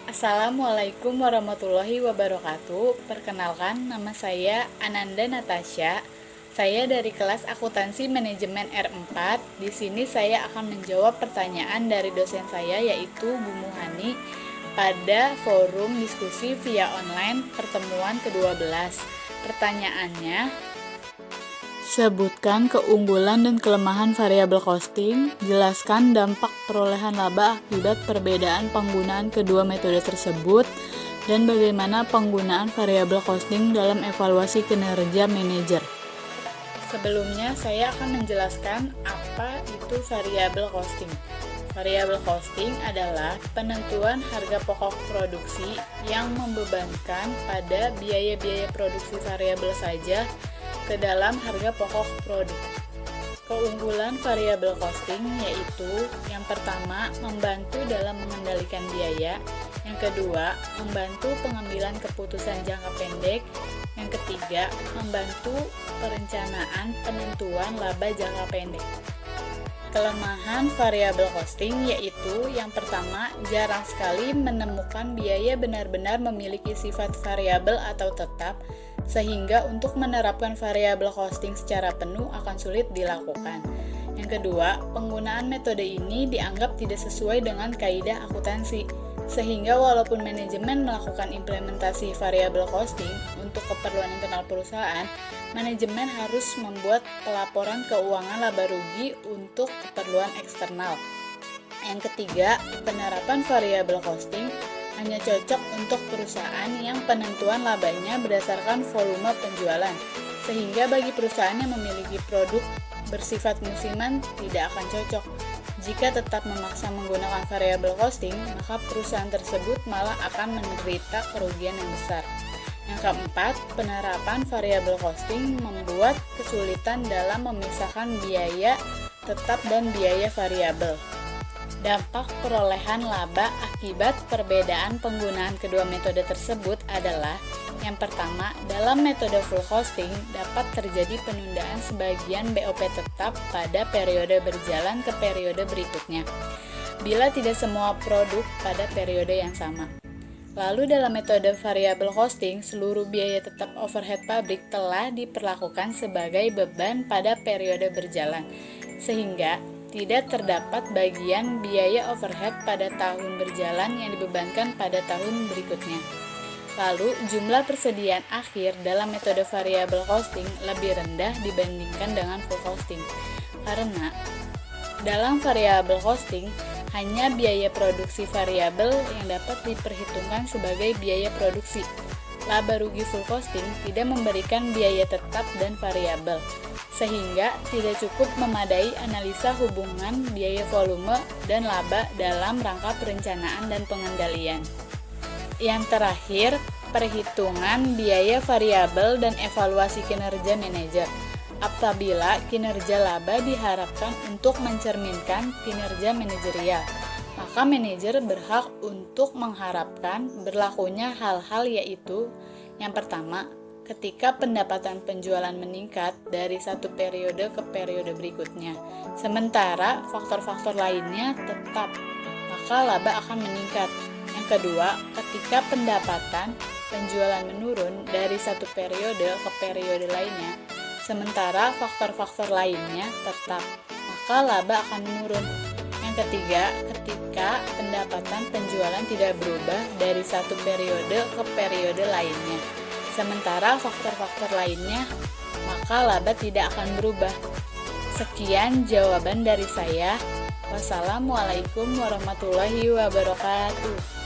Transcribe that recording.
Assalamualaikum warahmatullahi wabarakatuh. Perkenalkan, nama saya Ananda Natasha. Saya dari kelas Akuntansi Manajemen R4. Di sini saya akan menjawab pertanyaan dari dosen saya yaitu Bu Muhani pada forum diskusi via online pertemuan ke-12. Pertanyaannya, sebutkan keunggulan dan kelemahan variabel costing, jelaskan dampak perolehan laba akibat perbedaan penggunaan kedua metode tersebut, dan bagaimana penggunaan variabel costing dalam evaluasi kinerja manajer. Sebelumnya, saya akan menjelaskan apa itu variabel costing. Variabel costing adalah penentuan harga pokok produksi yang membebankan pada biaya-biaya produksi variabel saja ke dalam harga pokok produk. Keunggulan variabel costing yaitu yang pertama, membantu dalam mengendalikan biaya, yang kedua, membantu pengambilan keputusan jangka pendek, yang ketiga, membantu perencanaan penentuan laba jangka pendek. Kelemahan variabel costing yaitu yang pertama, jarang sekali menemukan biaya benar-benar memiliki sifat variabel atau tetap, sehingga untuk menerapkan variabel costing secara penuh akan sulit dilakukan. Yang kedua, penggunaan metode ini dianggap tidak sesuai dengan kaidah akuntansi, sehingga walaupun manajemen melakukan implementasi variabel costing untuk keperluan internal perusahaan, manajemen harus membuat pelaporan keuangan laba rugi untuk keperluan eksternal. Yang ketiga, penerapan variabel costing hanya cocok untuk perusahaan yang penentuan labanya berdasarkan volume penjualan, sehingga bagi perusahaan yang memiliki produk bersifat musiman tidak akan cocok. Jika tetap memaksa menggunakan variabel costing, maka perusahaan tersebut malah akan menderita kerugian yang besar. Yang keempat, penerapan variabel costing membuat kesulitan dalam memisahkan biaya tetap dan biaya variabel. Dampak perolehan laba akibat perbedaan penggunaan kedua metode tersebut adalah yang pertama, dalam metode full costing dapat terjadi penundaan sebagian BOP tetap pada periode berjalan ke periode berikutnya, bila tidak semua produk pada periode yang sama. Lalu dalam metode variabel costing, seluruh biaya tetap overhead pabrik telah diperlakukan sebagai beban pada periode berjalan, sehingga tidak terdapat bagian biaya overhead pada tahun berjalan yang dibebankan pada tahun berikutnya. Lalu, jumlah persediaan akhir dalam metode variabel costing lebih rendah dibandingkan dengan full costing. Karena dalam variabel costing, hanya biaya produksi variabel yang dapat diperhitungkan sebagai biaya produksi. Laba rugi full costing tidak memberikan biaya tetap dan variabel, sehingga tidak cukup memadai analisa hubungan biaya volume dan laba dalam rangka perencanaan dan pengendalian. Yang terakhir, perhitungan biaya variabel dan evaluasi kinerja manajer. Apabila kinerja laba diharapkan untuk mencerminkan kinerja manajerial, maka manajer berhak untuk mengharapkan berlakunya hal-hal yaitu yang pertama, ketika pendapatan penjualan meningkat dari satu periode ke periode berikutnya, sementara faktor-faktor lainnya tetap, maka laba akan meningkat. Yang kedua, ketika pendapatan penjualan menurun dari satu periode ke periode lainnya, sementara faktor-faktor lainnya tetap, maka laba akan menurun. Yang ketiga, ketika pendapatan penjualan tidak berubah dari satu periode ke periode lainnya, sementara faktor-faktor lainnya, maka laba tidak akan berubah. Sekian jawaban dari saya. Wassalamualaikum warahmatullahi wabarakatuh.